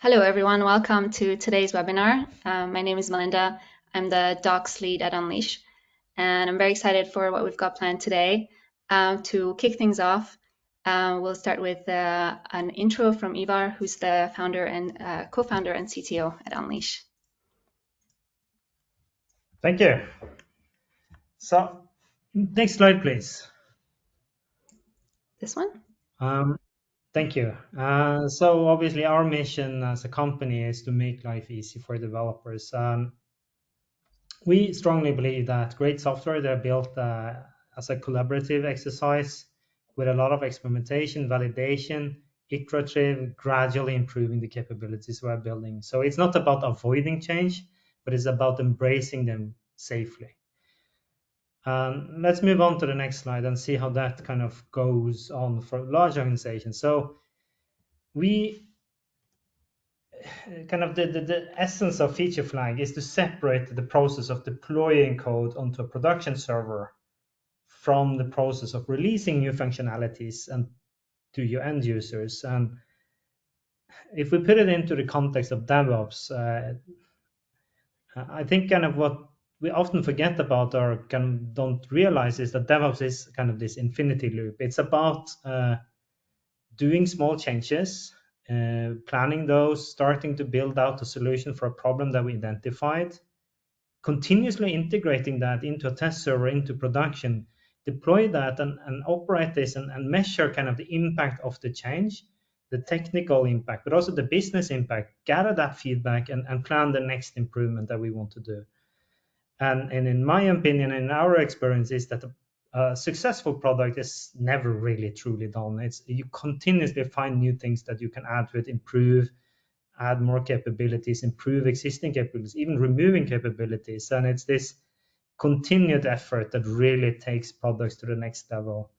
Hello, everyone. Welcome to today's webinar. My name is Melinda. I'm the Docs lead at Unleash, and I'm very excited for what we've got planned today. To kick things off, we'll start with an intro from Ivar, who's the founder and co-founder and CTO at Unleash. Thank you. So, next slide, please. This one? Thank you. So obviously our mission as a company is to make life easy for developers. We strongly believe that great software, they're built as a collaborative exercise with a lot of experimentation, validation, iterative, gradually improving the capabilities we're building. So it's not about avoiding change, but it's about embracing them safely. Let's move on to the next slide and see how that kind of goes on for large organizations. So we kind of the essence of feature flag is to separate the process of deploying code onto a production server from the process of releasing new functionalities and to your end users. And if we put it into the context of DevOps, I think kind of what we often forget about or kind of don't realize is that DevOps is kind of this infinity loop. It's about doing small changes, planning those, starting to build out a solution for a problem that we identified, continuously integrating that into a test server, into production, deploy that and operate this and measure kind of the impact of the change, the technical impact, but also the business impact, gather that feedback and plan the next improvement that we want to do. And in my opinion, in our experience, is that a successful product is never really truly done. It's you continuously find new things that you can add to it, improve, add more capabilities, improve existing capabilities, even removing capabilities. And it's this continued effort that really takes products to the next level.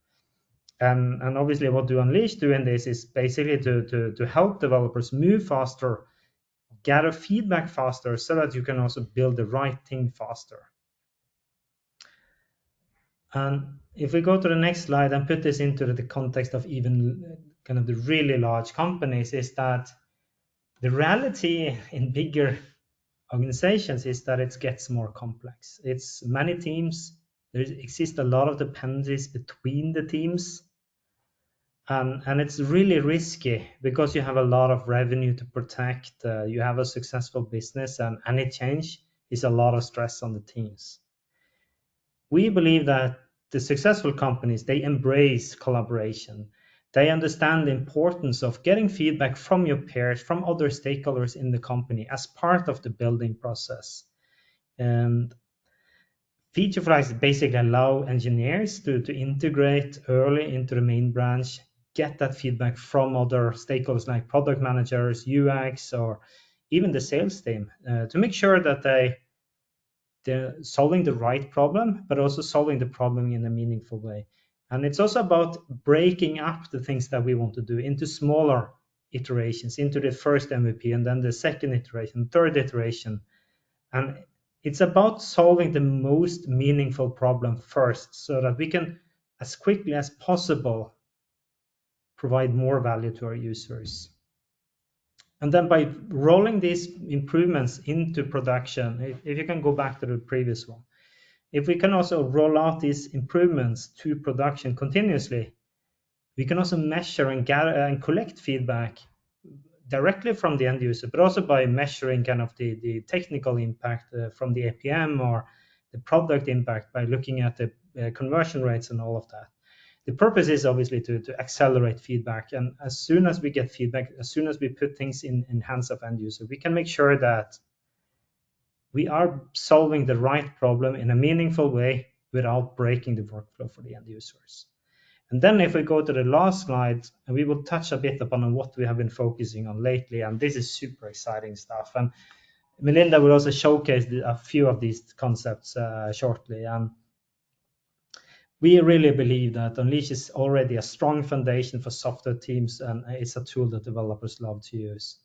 And obviously what do Unleash do in this is basically to help developers move faster, gather feedback faster so that you can also build the right thing faster. And if we go to the next slide and put this into the context of even kind of the really large companies, is that the reality in bigger organizations is that it gets more complex. It's many teams. There exist a lot of dependencies between the teams. And it's really risky because you have a lot of revenue to protect. You have a successful business, and any change is a lot of stress on the teams. We believe that the successful companies, they embrace collaboration. They understand the importance of getting feedback from your peers, from other stakeholders in the company as part of the building process. And feature flags basically allow engineers to integrate early into the main branch, get that feedback from other stakeholders like product managers, UX, or even the sales team to make sure that they're solving the right problem, but also solving the problem in a meaningful way. And it's also about breaking up the things that we want to do into smaller iterations, into the first MVP and then the second iteration, third iteration. And it's about solving the most meaningful problem first so that we can, as quickly as possible, provide more value to our users. And then by rolling these improvements into production, if you can go back to the previous one, if we can also roll out these improvements to production continuously, we can also measure and gather and collect feedback directly from the end user, but also by measuring kind of the technical impact from the APM or the product impact by looking at the conversion rates and all of that. The purpose is obviously to accelerate feedback. And as soon as we get feedback, as soon as we put things in hands of end user, we can make sure that we are solving the right problem in a meaningful way without breaking the workflow for the end users. And then if we go to the last slide, we will touch a bit upon what we have been focusing on lately. And this is super exciting stuff. And Melinda will also showcase a few of these concepts shortly. We really believe that Unleash is already a strong foundation for software teams, and it's a tool that developers love to use.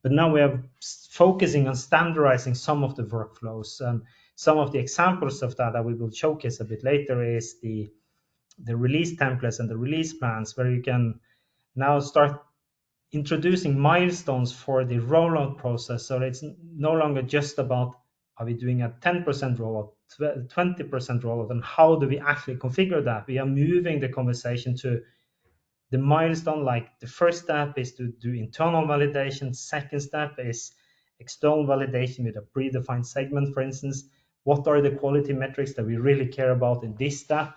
But now we are focusing on standardizing some of the workflows, and some of the examples of that we will showcase a bit later is the release templates and the release plans, where you can now start introducing milestones for the rollout process, so it's no longer just about are we doing a 10% rollout, 20% rollout, and how do we actually configure that. We are moving the conversation to the milestone, like the first step is to do internal validation, second step is external validation with a predefined segment, for instance. What are the quality metrics that we really care about in this step?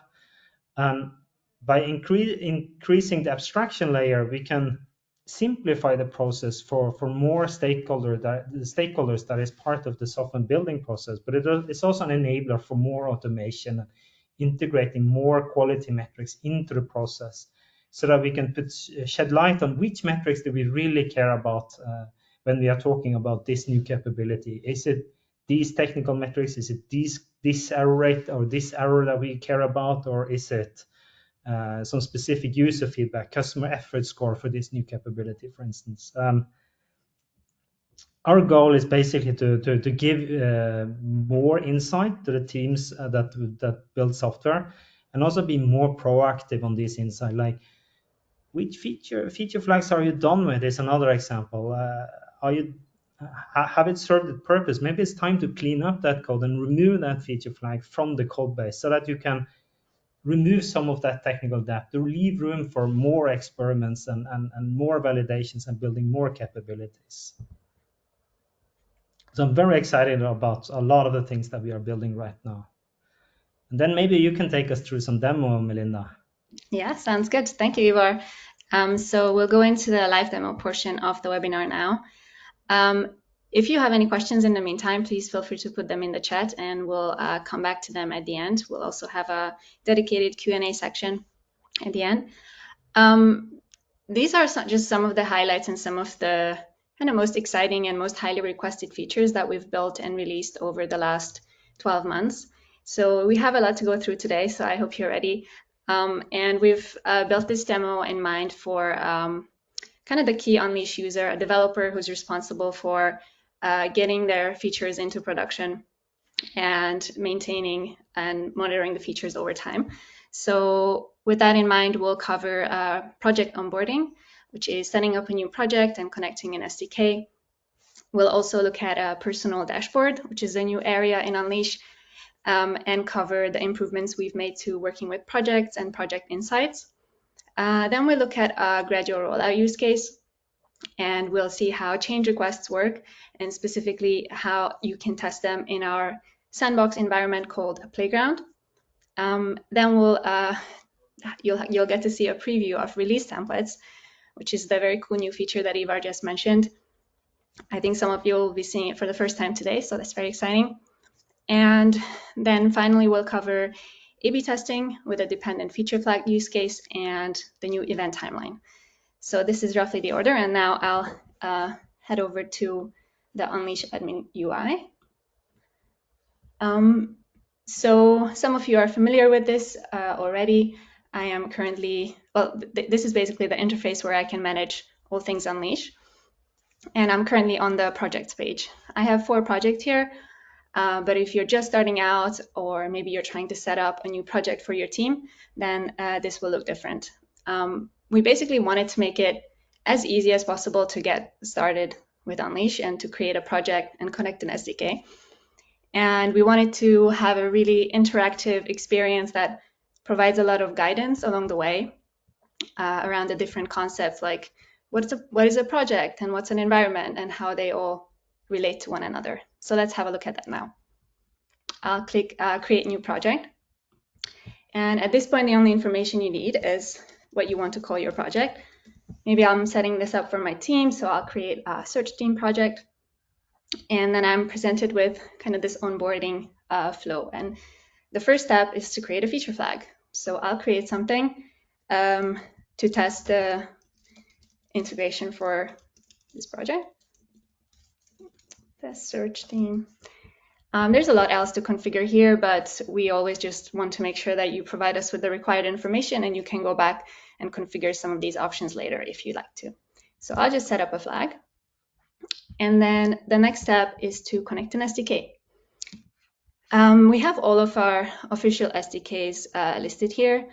By increasing the abstraction layer, we can simplify the process for more stakeholders that is part of the software building process. But it's also an enabler for more automation, integrating more quality metrics into the process, so that we can shed light on which metrics do we really care about when we are talking about this new capability. Is it these technical metrics? Is it this error rate or this error that we care about? Or is it some specific user feedback, customer effort score for this new capability, for instance? Our goal is basically to give more insight to the teams that build software, and also be more proactive on this insight. Like, which feature flags are you done with is another example. Have it served its purpose? Maybe it's time to clean up that code and remove that feature flag from the code base, so that you can remove some of that technical debt to leave room for more experiments and more validations and building more capabilities. So I'm very excited about a lot of the things that we are building right now. And then maybe you can take us through some demo, Melinda. Yeah, sounds good. Thank you, Ivar. So we'll go into the live demo portion of the webinar now. If you have any questions in the meantime, please feel free to put them in the chat, and we'll come back to them at the end. We'll also have a dedicated Q&A section at the end. These are just some of the highlights and some of the kind of most exciting and most highly requested features that we've built and released over the last 12 months. So we have a lot to go through today, so I hope you're ready. And we've built this demo in mind for kind of the key Unleash user, a developer who's responsible for getting their features into production and maintaining and monitoring the features over time. So with that in mind, we'll cover project onboarding, which is setting up a new project and connecting an SDK. We'll also look at a personal dashboard, which is a new area in Unleash, and cover the improvements we've made to working with projects and project insights. Then we'll look at a gradual rollout use case, and we'll see how change requests work, and specifically how you can test them in our sandbox environment called Playground. Then you'll get to see a preview of release templates, which is the very cool new feature that Ivar just mentioned. I think some of you will be seeing it for the first time today, so that's very exciting. And then finally, we'll cover A/B testing with a dependent feature flag use case and the new event timeline. So this is roughly the order, and now I'll head over to the Unleash admin UI. So some of you are familiar with this already. I am currently, this is basically the interface where I can manage all things Unleash. And I'm currently on the projects page. I have 4 projects here, but if you're just starting out, or maybe you're trying to set up a new project for your team, then this will look different. We basically wanted to make it as easy as possible to get started with Unleash and to create a project and connect an SDK. And we wanted to have a really interactive experience that provides a lot of guidance along the way around the different concepts, like what is a project and what's an environment and how they all relate to one another. So let's have a look at that now. I'll click Create New Project. And at this point, the only information you need is what you want to call your project. Maybe I'm setting this up for my team, so I'll create a search team project. And then I'm presented with kind of this onboarding flow. And the first step is to create a feature flag. So I'll create something to test the integration for this project. The search team. There's a lot else to configure here, but we always just want to make sure that you provide us with the required information, and you can go back and configure some of these options later if you'd like to. So I'll just set up a flag. And then the next step is to connect an SDK. We have all of our official SDKs listed here.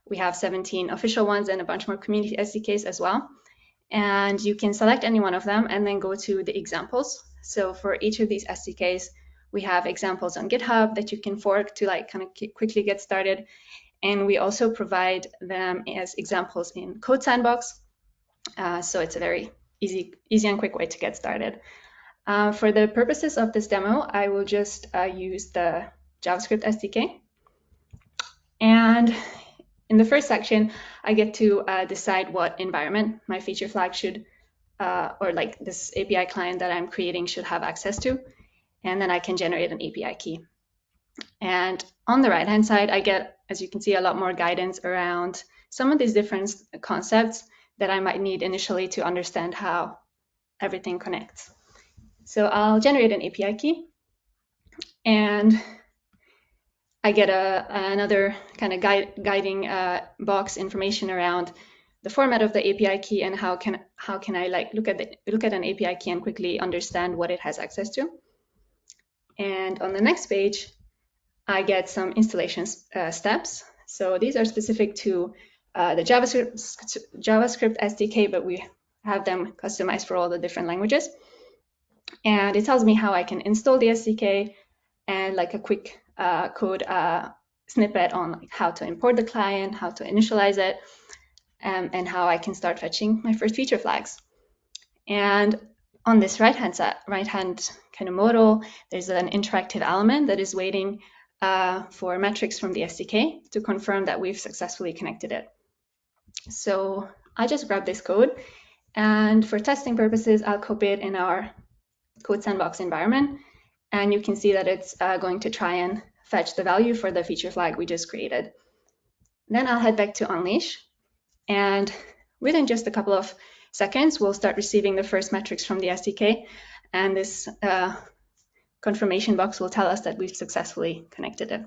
We have 17 official ones and a bunch more community SDKs as well. And you can select any one of them and then go to the examples. So for each of these SDKs, we have examples on GitHub that you can fork to like kind of quickly get started. And we also provide them as examples in CodeSandbox. So it's a very easy and quick way to get started. For the purposes of this demo, I will just use the JavaScript SDK. And in the first section, I get to decide what environment my feature flag should, or like this API client that I'm creating should have access to. And then I can generate an API key. And on the right-hand side, I get, as you can see, a lot more guidance around some of these different concepts that I might need initially to understand how everything connects. So I'll generate an API key, and I get another kind of guiding box information around the format of the API key and how can I like look at an API key and quickly understand what it has access to. And on the next page, I get some installation steps. So these are specific to the JavaScript SDK, but we have them customized for all the different languages. And it tells me how I can install the SDK and like a quick code snippet on like how to import the client, how to initialize it, and how I can start fetching my first feature flags. And on this right-hand kind of modal, there's an interactive element that is waiting for metrics from the SDK to confirm that we've successfully connected it. So I just grab this code, and for testing purposes, I'll copy it in our CodeSandbox environment, and you can see that it's going to try and fetch the value for the feature flag we just created. Then I'll head back to Unleash, and within just a couple of seconds, we'll start receiving the first metrics from the SDK, and this confirmation box will tell us that we've successfully connected it.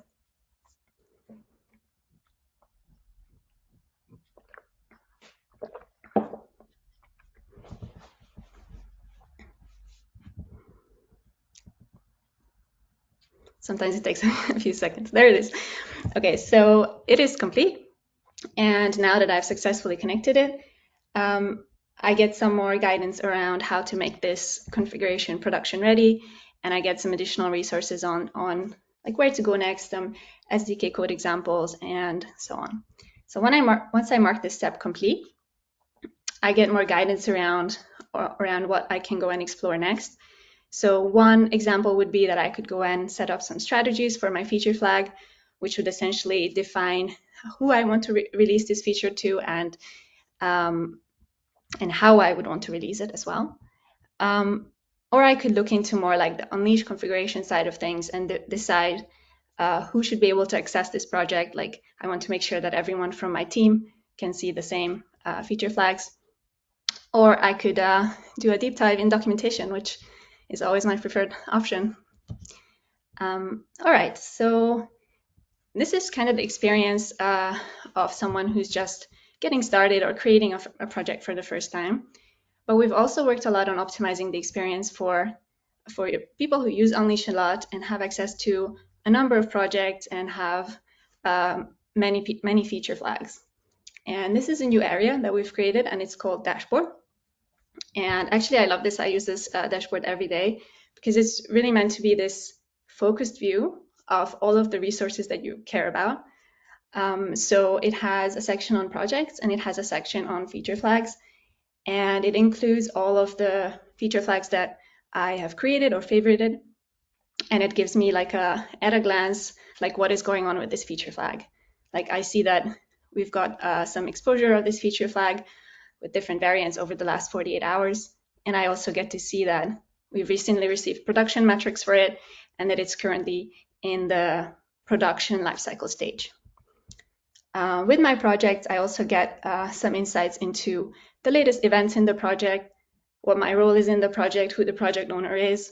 Sometimes it takes a few seconds. There it is. Okay, so it is complete. And now that I've successfully connected it, I get some more guidance around how to make this configuration production ready, and I get some additional resources on like where to go next, SDK code examples, and so on. So once I mark this step complete, I get more guidance around what I can go and explore next. So one example would be that I could go and set up some strategies for my feature flag, which would essentially define who I want to release this feature to and how I would want to release it as well. Or I could look into more like the Unleash configuration side of things and decide who should be able to access this project. Like I want to make sure that everyone from my team can see the same feature flags. Or I could do a deep dive in documentation, which is always my preferred option. All right, so this is kind of the experience of someone who's just getting started or creating a project for the first time. But we've also worked a lot on optimizing the experience for people who use Unleash a lot and have access to a number of projects and have many feature flags. And this is a new area that we've created, and it's called Dashboard. And actually, I love this. I use this dashboard every day because it's really meant to be this focused view of all of the resources that you care about. So it has a section on projects and it has a section on feature flags. And it includes all of the feature flags that I have created or favorited. And it gives me like at a glance, like what is going on with this feature flag. Like I see that we've got some exposure of this feature flag with different variants over the last 48 hours. And I also get to see that we've recently received production metrics for it and that it's currently in the production lifecycle stage. With my project, I also get some insights into the latest events in the project, what my role is in the project, who the project owner is,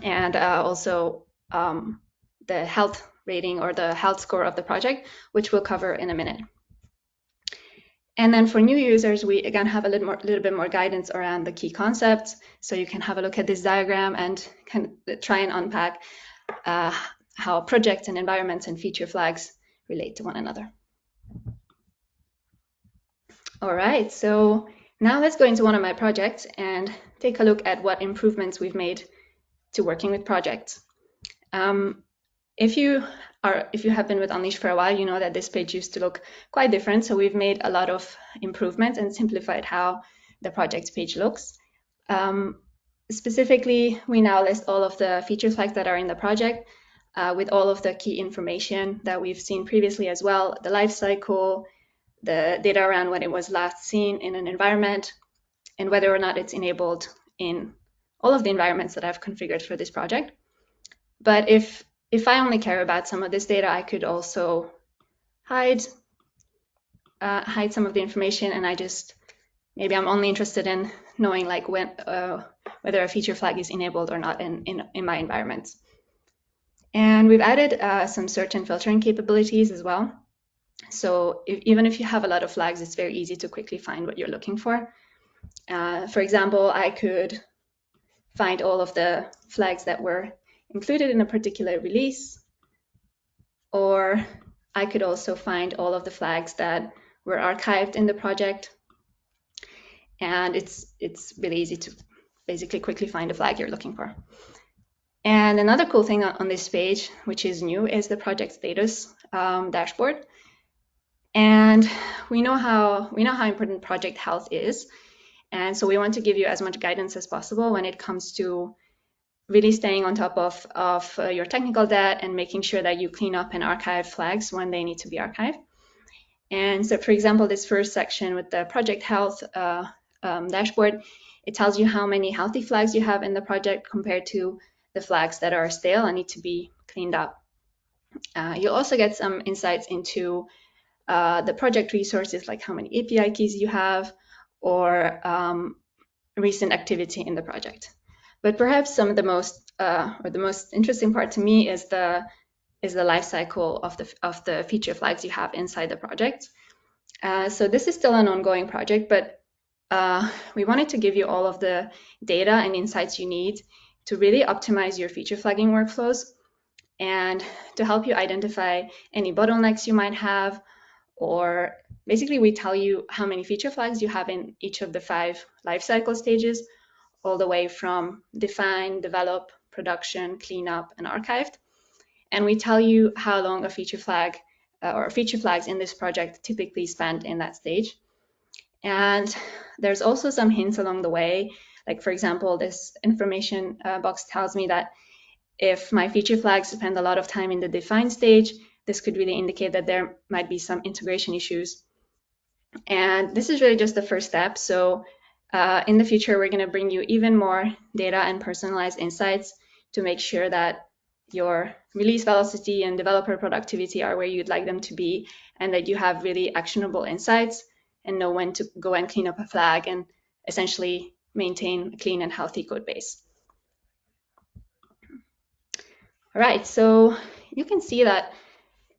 and also the health rating or the health score of the project, which we'll cover in a minute. And then for new users, we again have a little bit more guidance around the key concepts. So you can have a look at this diagram and kind of try and unpack how projects and environments and feature flags relate to one another. All right, so Now let's go into one of my projects and take a look at what improvements we've made to working with projects. If you have been with Unleash for a while, you know that this page used to look quite different. So we've made a lot of improvements and simplified how the project page looks. Specifically, we now list all of the feature flags that are in the project with all of the key information that we've seen previously as well, the life cycle, the data around when it was last seen in an environment, and whether or not it's enabled in all of the environments that I've configured for this project. But if I only care about some of this data, I could also hide some of the information, and maybe I'm only interested in knowing like when whether a feature flag is enabled or not in my environments. And we've added some search and filtering capabilities as well. So even if you have a lot of flags, it's very easy to quickly find what you're looking for. For example, I could find all of the flags that were included in a particular release, or I could also find all of the flags that were archived in the project. And it's really easy to basically quickly find the flag you're looking for. And another cool thing on this page, which is new, is the project status dashboard. And we know how important project health is. And so we want to give you as much guidance as possible when it comes to really staying on top of your technical debt and making sure that you clean up and archive flags when they need to be archived. And so, for example, this first section with the project health dashboard, it tells you how many healthy flags you have in the project compared to the flags that are stale and need to be cleaned up. You'll also get some insights into the project resources, like how many API keys you have, or recent activity in the project. But perhaps some of the most interesting part to me is the life cycle of the feature flags you have inside the project. So this is still an ongoing project, but we wanted to give you all of the data and insights you need to really optimize your feature flagging workflows and to help you identify any bottlenecks you might have, or basically we tell you how many feature flags you have in each of the 5 lifecycle stages, all the way from define, develop, production, cleanup, and archived. And we tell you how long a feature flag or feature flags in this project typically spend in that stage. And there's also some hints along the way. Like, for example, this information box tells me that if my feature flags spend a lot of time in the define stage, this could really indicate that there might be some integration issues. And this is really just the first step. So in the future, we're going to bring you even more data and personalized insights to make sure that your release velocity and developer productivity are where you'd like them to be, and that you have really actionable insights and know when to go and clean up a flag and essentially maintain a clean and healthy code base. All right, so you can see that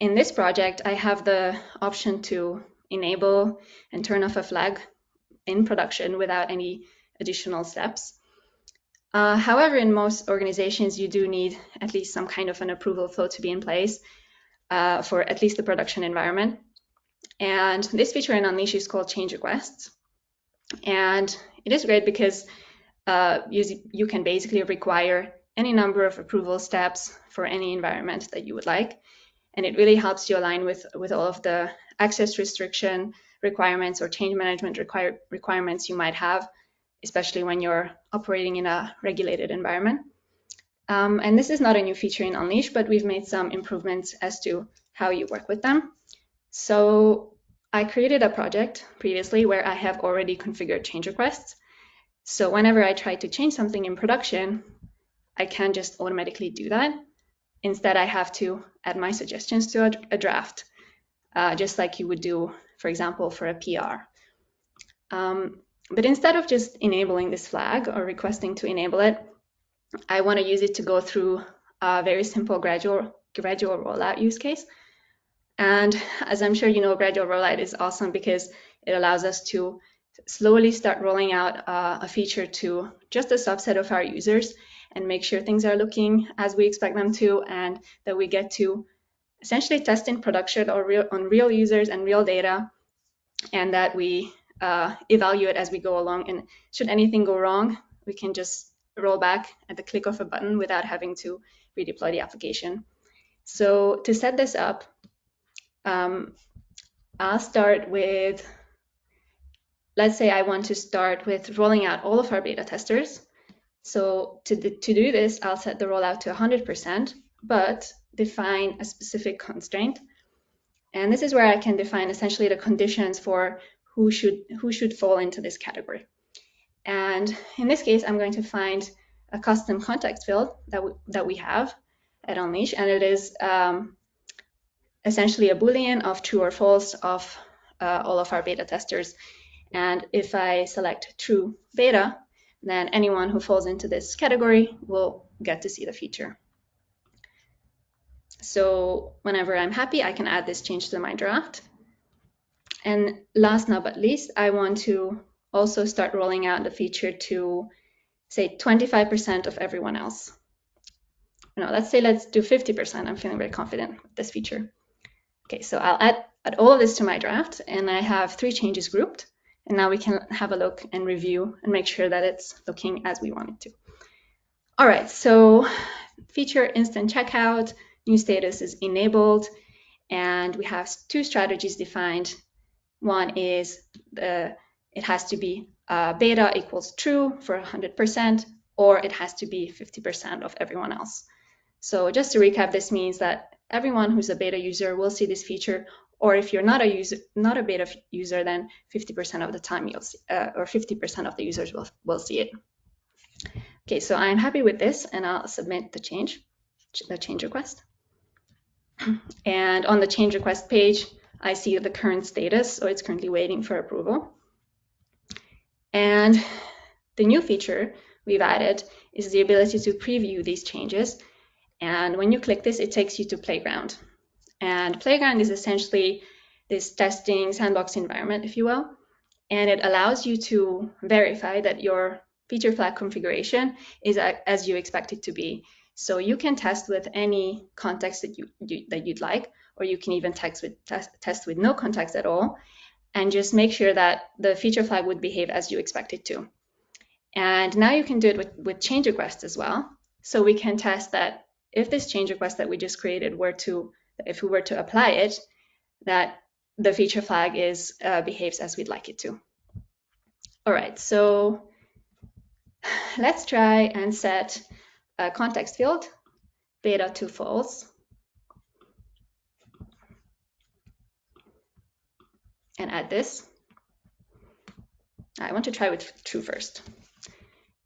in this project, I have the option to enable and turn off a flag in production without any additional steps. However, in most organizations, you do need at least some kind of an approval flow to be in place for at least the production environment. And this feature in Unleash is called change requests. And it is great because you can basically require any number of approval steps for any environment that you would like. And it really helps you align with all of the access restriction requirements or change management requirements you might have, especially when you're operating in a regulated environment. And this is not a new feature in Unleash, but we've made some improvements as to how you work with them. So I created a project previously where I have already configured change requests. So whenever I try to change something in production, I can just automatically do that. Instead, I have to add my suggestions to a draft, just like you would do, for example, for a PR. But instead of just enabling this flag or requesting to enable it, I want to use it to go through a very simple gradual rollout use case. And as I'm sure you know, gradual rollout is awesome because it allows us to slowly start rolling out a feature to just a subset of our users and make sure things are looking as we expect them to, and that we get to essentially test in production or on real users and real data, and that we evaluate as we go along. And should anything go wrong, we can just roll back at the click of a button without having to redeploy the application. So to set this up, I'll start with, let's say I want to start with rolling out all of our beta testers. So to do this, I'll set the rollout to 100%, but define a specific constraint. And this is where I can define essentially the conditions for who should fall into this category. And in this case, I'm going to find a custom context field that we have at Unleash, and it is essentially a Boolean of true or false of all of our beta testers. And if I select true beta, then anyone who falls into this category will get to see the feature. So whenever I'm happy, I can add this change to my draft. And last but not least, I want to also start rolling out the feature to, say, 25% of everyone else. No, let's do 50%. I'm feeling very confident with this feature. Okay, so I'll add all of this to my draft, and I have 3 changes grouped. And now we can have a look and review and make sure that it's looking as we want it to. All right, so feature instant checkout, new status is enabled, and we have 2 strategies defined. One is it has to be beta equals true for 100%, or it has to be 50% of everyone else. So just to recap, this means that everyone who's a beta user will see this feature, or if you're not a beta user, then 50% of the time you'll see, or 50% of the users will see it. Okay, so I'm happy with this, and I'll submit the change request. And on the change request page, I see the current status, so it's currently waiting for approval. And the new feature we've added is the ability to preview these changes. And when you click this, it takes you to Playground. And Playground is essentially this testing sandbox environment, if you will. And it allows you to verify that your feature flag configuration is as you expect it to be. So you can test with any context that you'd like, or you can even test with no context at all, and just make sure that the feature flag would behave as you expect it to. And now you can do it with change requests as well. So we can test that if this change request that we just created if we were to apply it, that the feature flag behaves as we'd like it to. All right, so let's try and set a context field, beta to false, and add this. I want to try with true first.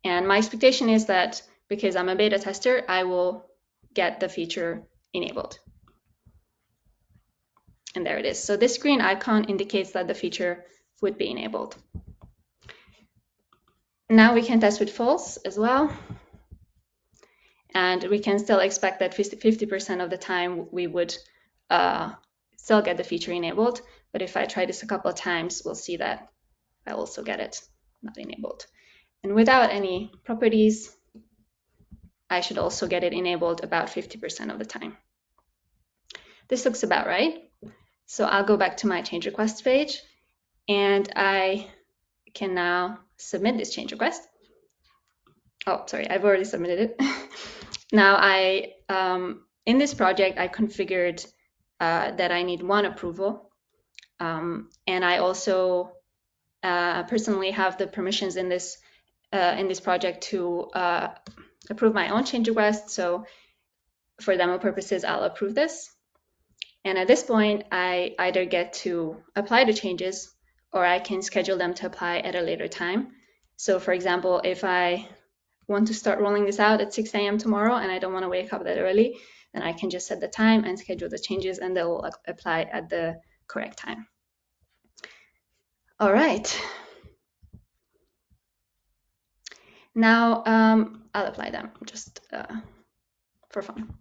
And my expectation is that because I'm a beta tester, I will get the feature enabled. And there it is. So this green icon indicates that the feature would be enabled. Now we can test with false as well. And we can still expect that 50% of the time we would still get the feature enabled. But if I try this a couple of times, we'll see that I also get it not enabled. And without any properties, I should also get it enabled about 50% of the time. This looks about right. So I'll go back to my change request page, and I can now submit this change request. Oh, sorry, I've already submitted it. Now in this project, I configured that I need 1 approval. And I also personally have the permissions in this project to approve my own change request. So for demo purposes, I'll approve this. And at this point, I either get to apply the changes, or I can schedule them to apply at a later time. So for example, if I want to start rolling this out at 6 a.m. tomorrow and I don't want to wake up that early, then I can just set the time and schedule the changes, and they will apply at the correct time. All right. Now I'll apply them just for fun.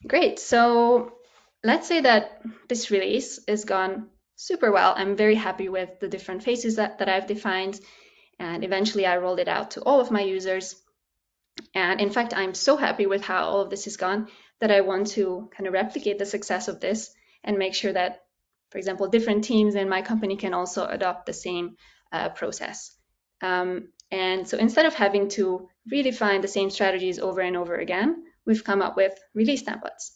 Great. So let's say that this release is gone super well. I'm very happy with the different phases that I've defined. And eventually I rolled it out to all of my users. And in fact, I'm so happy with how all of this has gone that I want to kind of replicate the success of this and make sure that for example, different teams in my company can also adopt the same process. And so instead of having to redefine the same strategies over and over again, we've come up with release templates.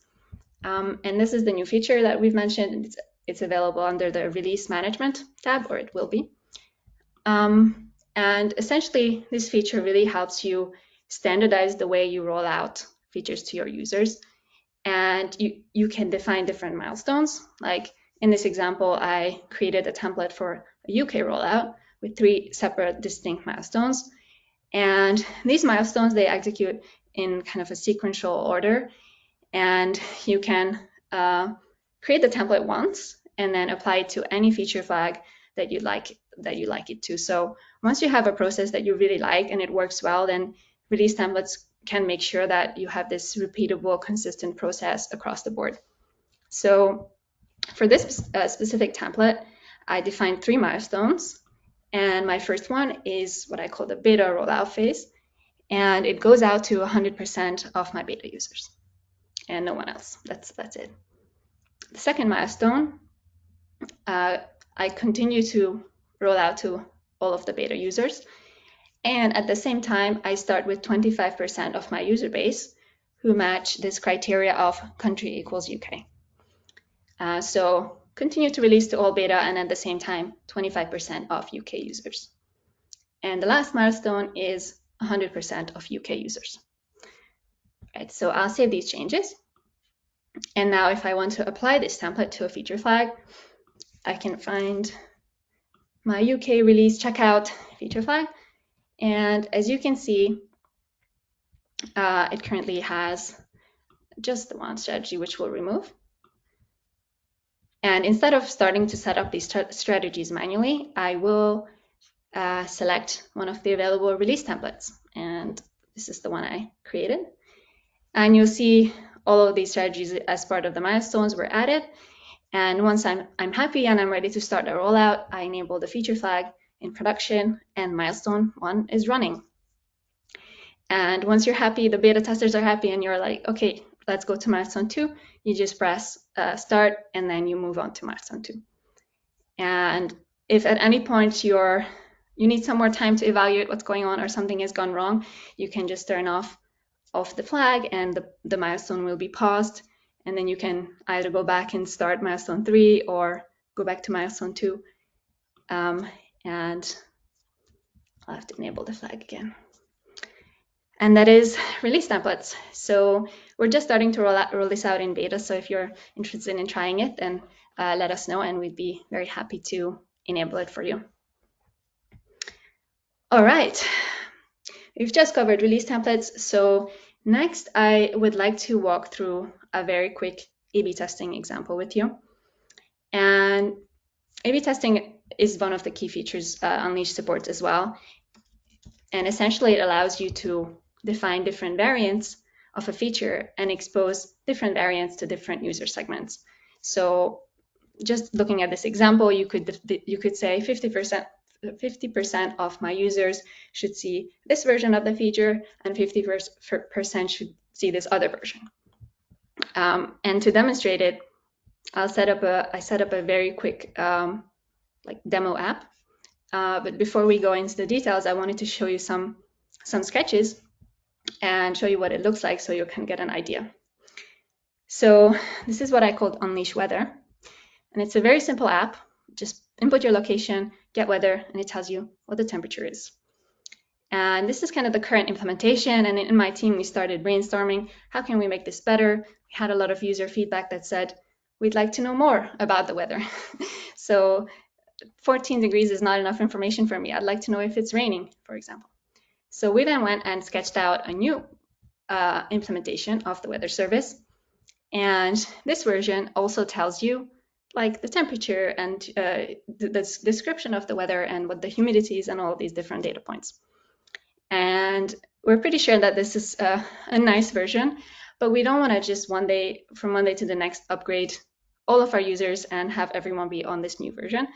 And this is the new feature that we've mentioned. It's available under the Release Management tab, or it will be. And essentially, this feature really helps you standardize the way you roll out features to your users. And you can define different milestones. Like in this example, I created a template for a UK rollout with 3 separate distinct milestones. And these milestones, they execute in kind of a sequential order. And you can create the template once and then apply it to any feature flag that you like it to. So once you have a process that you really like and it works well, then release templates can make sure that you have this repeatable, consistent process across the board. So for this specific template, I defined 3 milestones. And my first one is what I call the beta rollout phase. And it goes out to 100% of my beta users and no one else. That's it. The second milestone, I continue to roll out to all of the beta users. And at the same time, I start with 25% of my user base who match this criteria of country equals UK. So continue to release to all beta, and at the same time, 25% of UK users. And the last milestone is 100% of UK users. Right, so I'll save these changes. And now if I want to apply this template to a feature flag, I can find my UK release checkout feature flag. And as you can see, it currently has just the one strategy, which we'll remove. And instead of starting to set up these strategies manually, I will select one of the available release templates. And this is the one I created. And you'll see all of these strategies as part of the milestones were added. And once I'm happy and I'm ready to start a rollout, I enable the feature flag in production, and milestone 1 is running. And once you're happy, the beta testers are happy, and you're like, okay, let's go to milestone 2. You just press start, and then you move on to milestone 2. And if at any point you need some more time to evaluate what's going on or something has gone wrong, you can just turn off the flag, and the milestone will be paused. And then you can either go back and start milestone 3 or go back to milestone 2. And I'll have to enable the flag again. And that is release templates. So we're just starting to roll this out in beta. So if you're interested in trying it, then let us know, and we'd be very happy to enable it for you. All right, we've just covered release templates. So next, I would like to walk through a very quick A/B testing example with you. And A/B testing is one of the key features Unleash supports as well. And essentially, it allows you to define different variants of a feature and expose different variants to different user segments. So just looking at this example, you could say 50% of my users should see this version of the feature, and 50% should see this other version. And to demonstrate it, I set up a very quick like demo app. But before we go into the details, I wanted to show you some sketches and show you what it looks like so you can get an idea. So this is what I called Unleash Weather. And it's a very simple app. Just input your location, get weather, and it tells you what the temperature is. And this is kind of the current implementation. And in my team, we started brainstorming, how can we make this better? We had a lot of user feedback that said, we'd like to know more about the weather. So 14 degrees is not enough information for me. I'd like to know if it's raining, for example. So we then went and sketched out a new implementation of the weather service. And this version also tells you like the temperature and the description of the weather and what the humidity is and all of these different data points. And we're pretty sure that this is a nice version, but we don't want to just from one day to the next upgrade all of our users and have everyone be on this new version.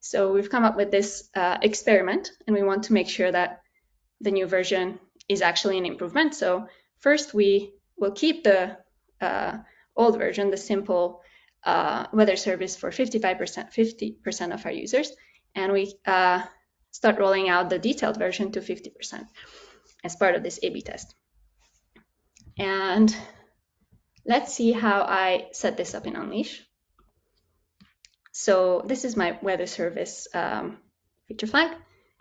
So we've come up with this experiment, and we want to make sure that the new version is actually an improvement. So first we will keep the old version, the simple weather service for 50% of our users, and we start rolling out the detailed version to 50% as part of this A/B test. And let's see how I set this up in Unleash. So this is my weather service feature flag.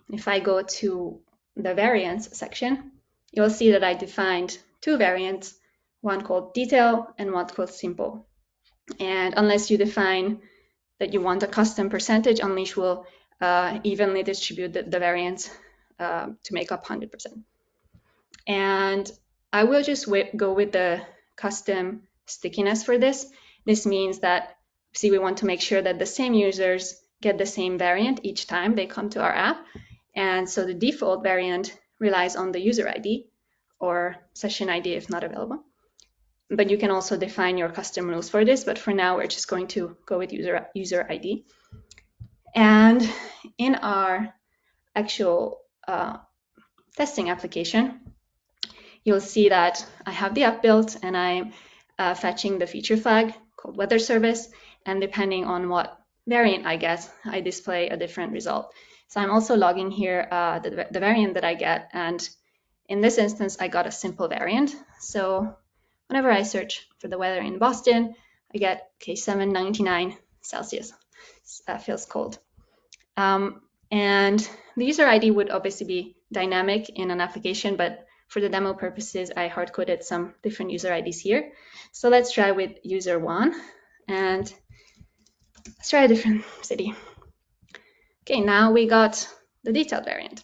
If I go to the variants section, you'll see that I defined two variants, one called detail and one called simple. And unless you define that you want a custom percentage, Unleash will evenly distribute the variants to make up 100%. And I will just go with the custom stickiness for this. This means that, see, we want to make sure that the same users get the same variant each time they come to our app. And so the default variant relies on the user ID or session ID if not available. But you can also define your custom rules for this. But for now, we're just going to go with user ID. And in our actual testing application, you'll see that I have the app built and I'm fetching the feature flag called weather service. And depending on what variant I get, I display a different result. So I'm also logging here the variant that I get. And in this instance, I got a simple variant. So whenever I search for the weather in Boston, I get, okay, 799 Celsius. That feels cold. And the user ID would obviously be dynamic in an application, but for the demo purposes, I hard-coded some different user IDs here. So let's try with user 1, and let's try a different city. Okay, now we got the detailed variant.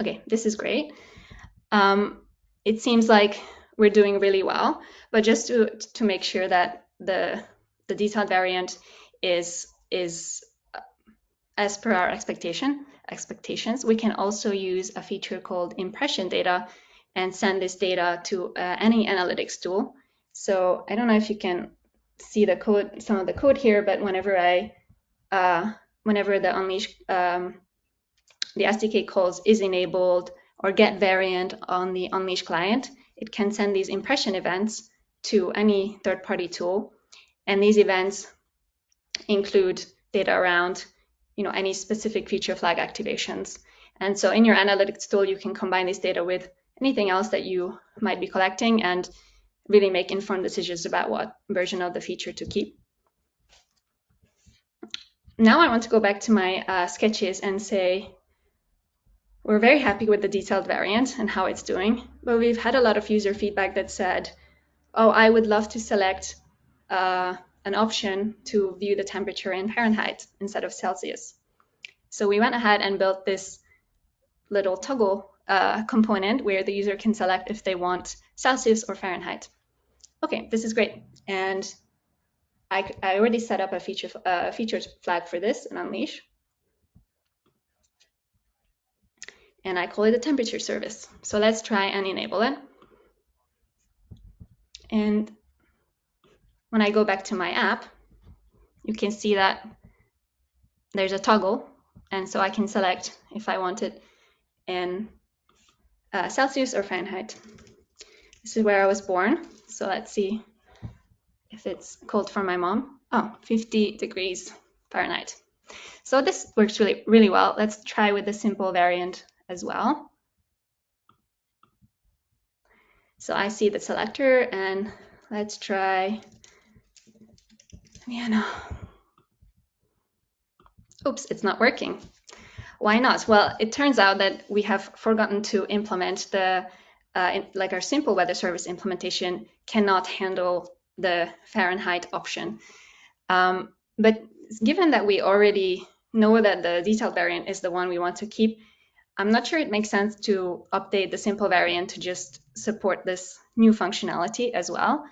Okay, this is great. It seems like we're doing really well, but just to make sure that the detailed variant is as per our expectations, we can also use a feature called impression data and send this data to any analytics tool. So I don't know if you can see the code, some of the code here, but whenever the Unleash, the SDK calls is enabled or get variant on the Unleash client, it can send these impression events to any third-party tool. And these events include data around any specific feature flag activations. And so in your analytics tool, you can combine this data with anything else that you might be collecting and really make informed decisions about what version of the feature to keep. Now I want to go back to my sketches and say, we're very happy with the detailed variant and how it's doing, but we've had a lot of user feedback that said, oh, I would love to select an option to view the temperature in Fahrenheit instead of Celsius. So we went ahead and built this little toggle component where the user can select if they want Celsius or Fahrenheit. Okay, this is great. And I already set up a features flag for this in Unleash. And I call it a temperature service. So let's try and enable it. And when I go back to my app, you can see that there's a toggle. And so I can select if I want it in Celsius or Fahrenheit. This is where I was born. So let's see if it's cold for my mom. Oh, 50 degrees Fahrenheit. So this works really, really well. Let's try with the simple variant as well. So I see the selector and let's try Vienna. Oops, it's not working. Why not? Well, it turns out that we have forgotten to implement the, like our simple weather service implementation cannot handle the Fahrenheit option. But given that we already know that the detailed variant is the one we want to keep, I'm not sure it makes sense to update the simple variant to just support this new functionality as well.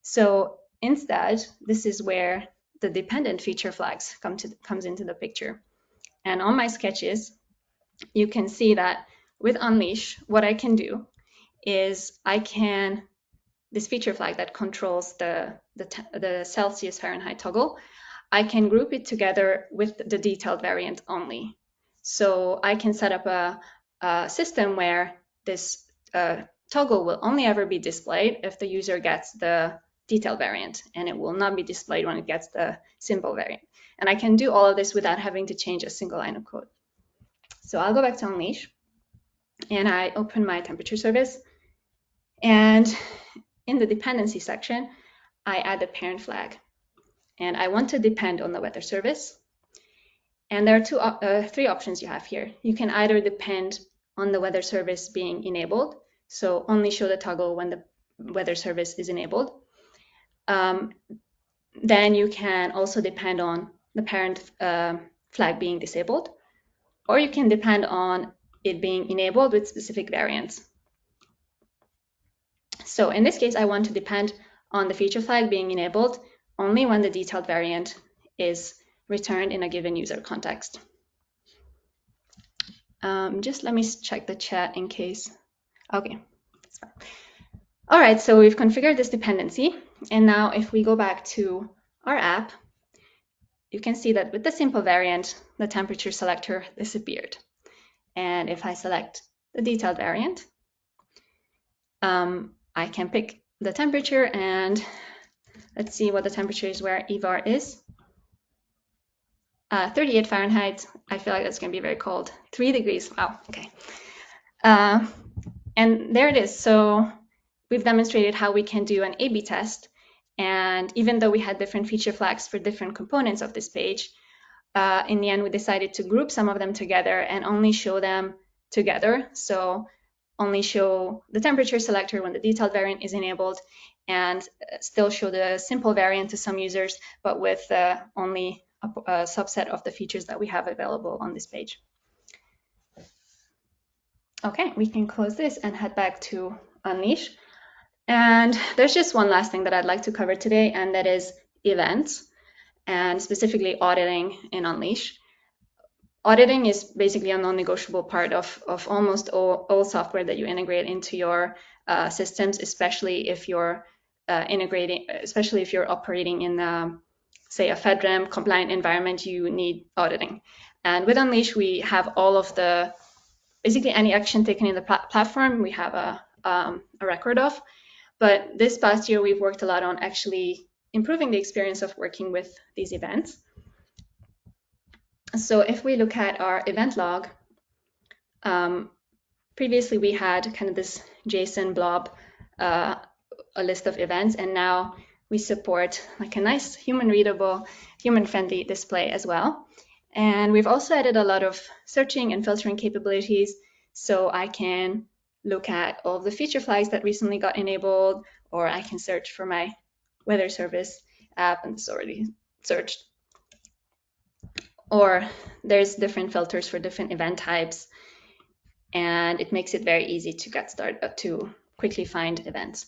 So instead, this is where the dependent feature flags comes into the picture. And on my sketches, you can see that with Unleash, what I can do is this feature flag that controls the Celsius Fahrenheit toggle, I can group it together with the detailed variant only. So I can set up a system where this toggle will only ever be displayed if the user gets the detailed variant, and it will not be displayed when it gets the simple variant. And I can do all of this without having to change a single line of code. So I'll go back to Unleash, and I open my temperature service. And in the dependency section, I add a parent flag. And I want to depend on the weather service. And there are three options you have here. You can either depend on the weather service being enabled, so only show the toggle when the weather service is enabled. Then you can also depend on the parent flag being disabled, or you can depend on it being enabled with specific variants. So in this case, I want to depend on the feature flag being enabled only when the detailed variant is returned in a given user context. Just let me check the chat in case. Okay, that's fine. All right, so we've configured this dependency. And now if we go back to our app, you can see that with the simple variant, the temperature selector disappeared. And if I select the detailed variant, I can pick the temperature, and let's see what the temperature is where Ivar is. 38 Fahrenheit. I feel like that's going to be very cold. 3 degrees. Wow. Okay. And there it is. So we've demonstrated how we can do an A/B test. And even though we had different feature flags for different components of this page, in the end, we decided to group some of them together and only show them together. So only show the temperature selector when the detailed variant is enabled, and still show the simple variant to some users, but with only a subset of the features that we have available on this page. Okay, we can close this and head back to Unleash. And there's just one last thing that I'd like to cover today, and that is events, and specifically auditing in Unleash. Auditing is basically a non-negotiable part of almost all software that you integrate into your systems, especially if you're especially if you're operating in, say, a FedRAMP compliant environment, you need auditing. And with Unleash, we have all of the, basically any action taken in the platform, we have a record of. But this past year, we've worked a lot on actually improving the experience of working with these events. So if we look at our event log, previously we had kind of this JSON blob, a list of events, and now we support like a nice human-readable, human-friendly display as well. And we've also added a lot of searching and filtering capabilities, so I can look at all of the feature flags that recently got enabled, or I can search for my weather service app, and it's already searched. Or there's different filters for different event types, and it makes it very easy to get started, to quickly find events.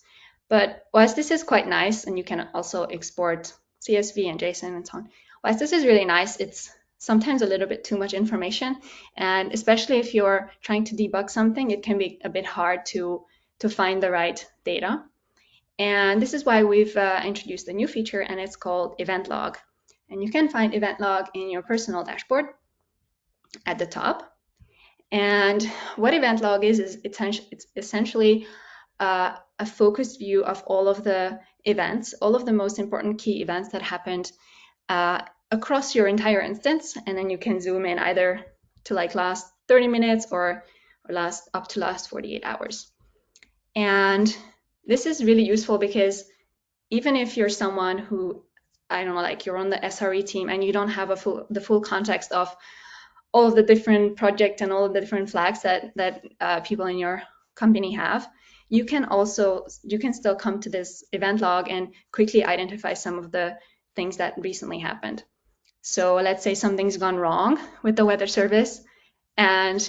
But whilst this is quite nice, and you can also export CSV and JSON and so on, whilst this is really nice, it's sometimes a little bit too much information. And especially if you're trying to debug something, it can be a bit hard to find the right data. And this is why we've introduced a new feature, and it's called Event Log. And you can find Event Log in your personal dashboard at the top. And what Event Log is it's essentially a focused view of all of the events, all of the most important key events that happened across your entire instance. And then you can zoom in either to like last 30 minutes or up to last 48 hours. And this is really useful because even if you're someone who, I don't know, like you're on the SRE team and you don't have the full context of all of the different projects and all of the different flags that people in your company have, you can still come to this event log and quickly identify some of the things that recently happened. So let's say something's gone wrong with the weather service, and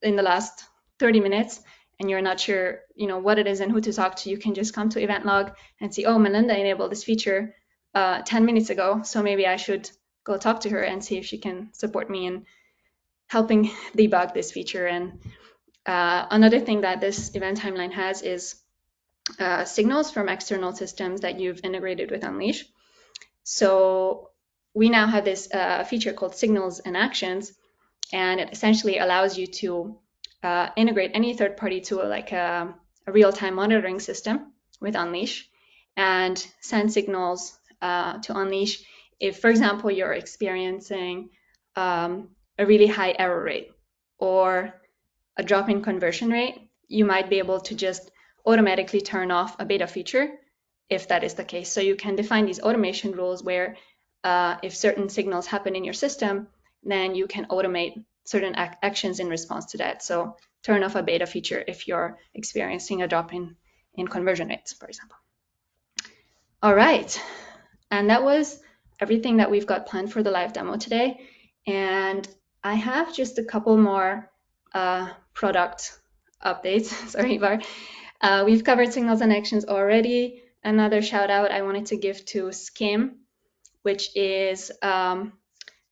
in the last 30 minutes, and you're not sure, what it is and who to talk to, you can just come to event log and see, oh, Melinda enabled this feature 10 minutes ago, so maybe I should go talk to her and see if she can support me in helping debug this feature. And another thing that this event timeline has is signals from external systems that you've integrated with Unleash. So we now have this feature called Signals and Actions, and it essentially allows you to integrate any third-party tool like a real-time monitoring system with Unleash. and send signals to Unleash. If, for example, you're experiencing a really high error rate or a drop in conversion rate, you might be able to just automatically turn off a beta feature if that is the case. So you can define these automation rules where if certain signals happen in your system, then you can automate certain actions in response to that. So turn off a beta feature if you're experiencing a drop in conversion rates, for example. All right, and that was everything that we've got planned for the live demo today. And I have just a couple more product updates. Sorry, Ivar. We've covered signals and actions already. Another shout out I wanted to give to Skim, which is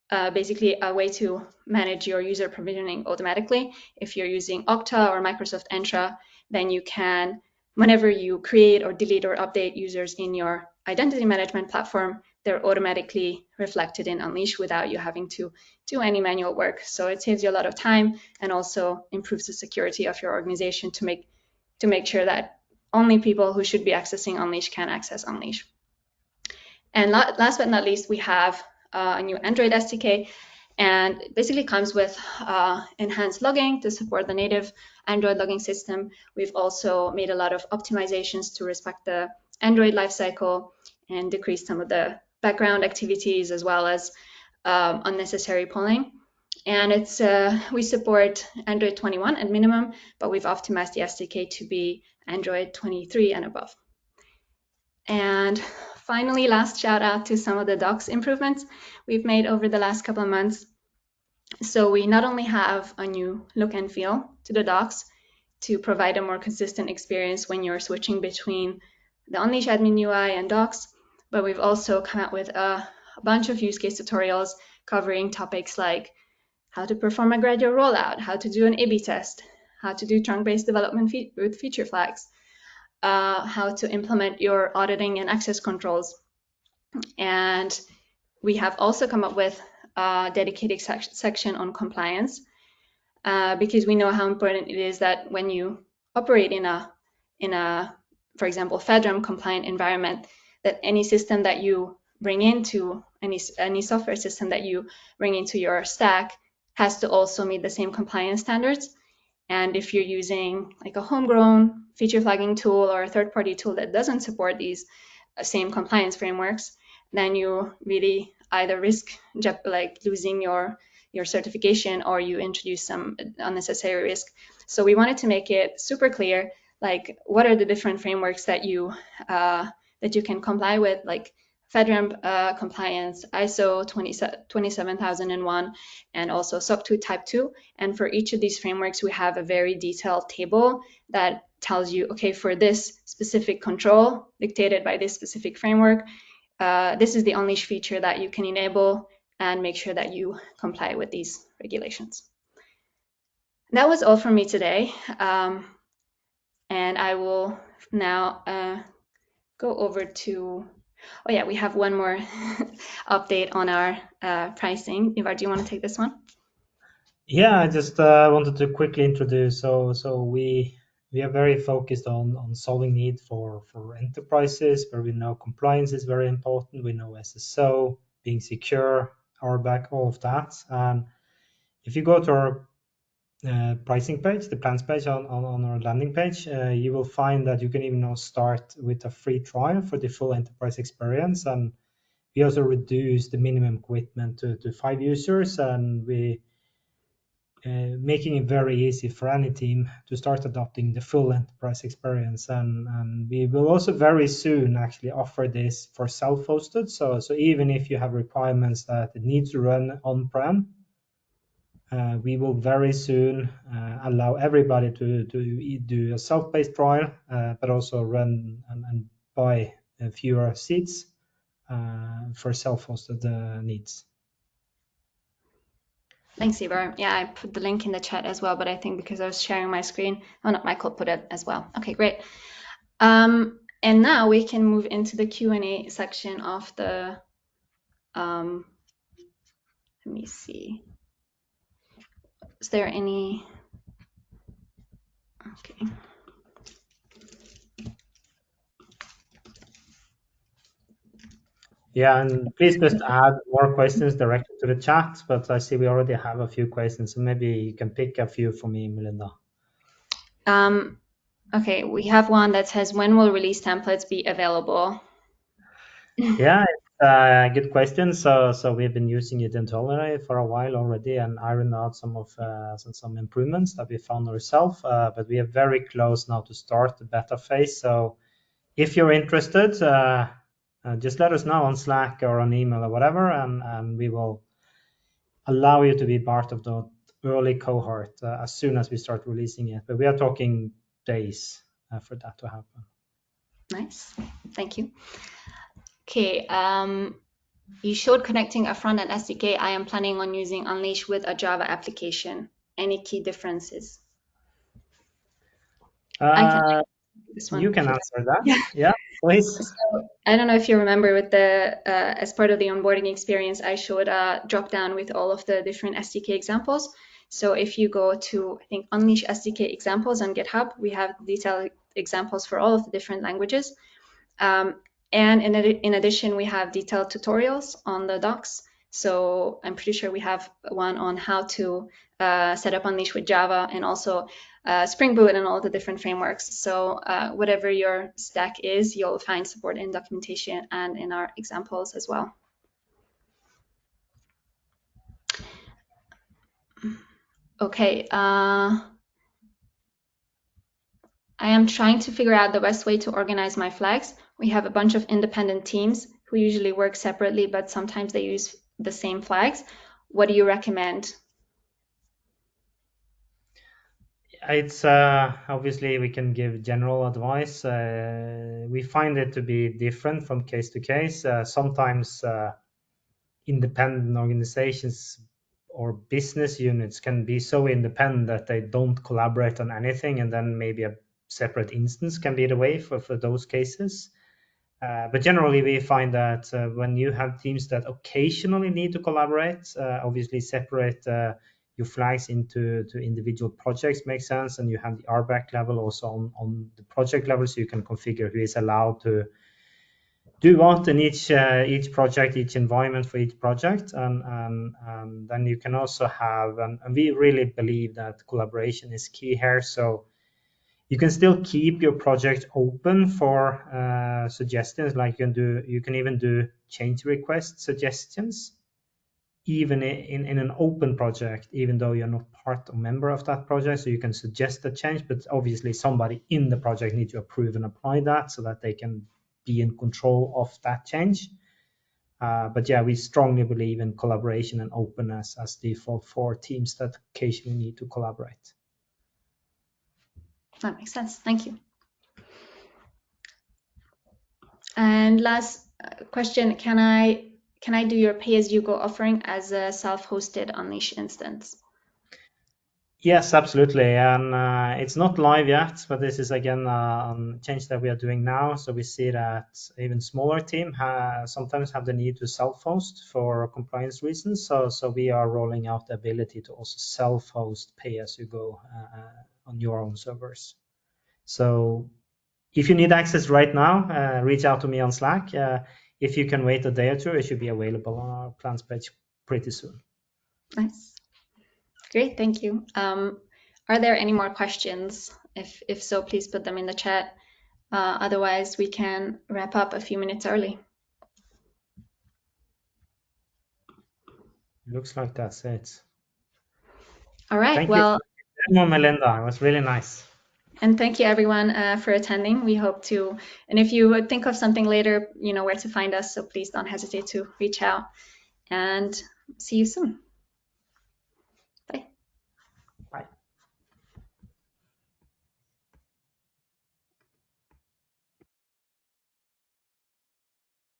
basically a way to manage your user provisioning automatically. If you're using Okta or Microsoft Entra, then you can, whenever you create or delete or update users in your identity management platform, they're automatically reflected in Unleash without you having to do any manual work. So it saves you a lot of time and also improves the security of your organization to make sure that only people who should be accessing Unleash can access Unleash. And last but not least, we have a new Android SDK, and it basically comes with enhanced logging to support the native Android logging system. We've also made a lot of optimizations to respect the Android lifecycle and decrease some of the background activities as well as unnecessary polling. And it's we support Android 21 at minimum, but we've optimized the SDK to be Android 23 and above. And finally, last shout out to some of the docs improvements we've made over the last couple of months. So we not only have a new look and feel to the docs to provide a more consistent experience when you're switching between the Unleash admin UI and docs, but we've also come out with a bunch of use case tutorials covering topics like how to perform a gradual rollout, how to do an A/B test, how to do trunk-based development with feature flags, how to implement your auditing and access controls. And we have also come up with a dedicated section on compliance because we know how important it is that when you operate in a, for example, FedRAMP compliant environment, that any system that you bring into any software system that you bring into your stack has to also meet the same compliance standards. And if you're using like a homegrown feature flagging tool or a third-party tool that doesn't support these same compliance frameworks, then you really either risk like losing your certification or you introduce some unnecessary risk. So we wanted to make it super clear, like what are the different frameworks that you can comply with, like FedRAMP compliance, ISO 27001, and also SOC 2 Type 2. And for each of these frameworks, we have a very detailed table that tells you, okay, for this specific control dictated by this specific framework, this is the Unleash feature that you can enable and make sure that you comply with these regulations. That was all from me today. And I will now go over to, oh yeah, we have one more update on our pricing. Ivar, do you want to take this one? Yeah, I just wanted to quickly introduce. So we are very focused on solving need for enterprises where we know compliance is very important. We know SSO, being secure, RBAC, all of that. And if you go to our pricing page, the plans page on our landing page, you will find that you can even now start with a free trial for the full enterprise experience. And we also reduce the minimum commitment to 5 users, and we making it very easy for any team to start adopting the full enterprise experience. And we will also very soon actually offer this for self-hosted. So even if you have requirements that it needs to run on-prem, we will very soon allow everybody to do a self-paced trial, but also run and buy fewer seats for self-hosted needs. Thanks, Ivar. Yeah, I put the link in the chat as well, but I think because I was sharing my screen, oh no, Michael put it as well. Okay, great. And now we can move into the Q&A section of the, let me see. Is there any, okay. Yeah, and please just add more questions directly to the chat, but I see we already have a few questions, so maybe you can pick a few for me, Melinda. Okay, we have one that says, when will release templates be available? Yeah, it's a good question. So we've been using it internally for a while already and ironed out some of some improvements that we found ourselves. But we are very close now to start the beta phase. So if you're interested, just let us know on Slack or on email or whatever, and we will allow you to be part of the early cohort as soon as we start releasing it. But we are talking days for that to happen. Nice, thank you. Okay, you showed connecting a front-end SDK. I am planning on using Unleash with a Java application. Any key differences? I can take this one. You can answer that. Yeah. Yeah, please. So I don't know if you remember with the as part of the onboarding experience, I showed a drop down with all of the different SDK examples. So if you go to, I think, Unleash SDK examples on GitHub, we have detailed examples for all of the different languages. And in addition, we have detailed tutorials on the docs. So I'm pretty sure we have one on how to set up Unleash with Java and also Spring Boot and all the different frameworks. So whatever your stack is, you'll find support in documentation and in our examples as well. Okay. I am trying to figure out the best way to organize my flags. We have a bunch of independent teams who usually work separately, but sometimes they use the same flags. What do you recommend? It's obviously we can give general advice. We find it to be different from case to case. Sometimes independent organizations or business units can be so independent that they don't collaborate on anything, and then maybe a separate instance can be the way for those cases. But generally, we find that when you have teams that occasionally need to collaborate, obviously separate your flags into individual projects makes sense, and you have the RBAC level also on the project level, so you can configure who is allowed to do what in each project, each environment for each project, and then you can also have, and we really believe that collaboration is key here. So you can still keep your project open for suggestions. Like you can even do change request suggestions, even in an open project, even though you're not part or member of that project. So you can suggest a change, but obviously somebody in the project needs to approve and apply that so that they can be in control of that change. But yeah, we strongly believe in collaboration and openness as default for teams that occasionally need to collaborate. That makes sense. Thank you. And last question, can I do your pay-as-you-go offering as a self-hosted Unleash instance? Yes, absolutely. And it's not live yet, but this is again a change that we are doing now. So we see that even smaller team sometimes have the need to self-host for compliance reasons. So we are rolling out the ability to also self-host pay-as-you-go on your own servers. So if you need access right now, reach out to me on Slack. If you can wait a day or two, it should be available on our plans page pretty soon. Nice. Great, thank you. Are there any more questions? If so, please put them in the chat. Otherwise, we can wrap up a few minutes early. Looks like that's it. All right, Thank well, you, Melinda. It was really nice. and thank you everyone for attending. We hope to, and if you think of something later, you know where to find us, so please don't hesitate to reach out, and see you soon.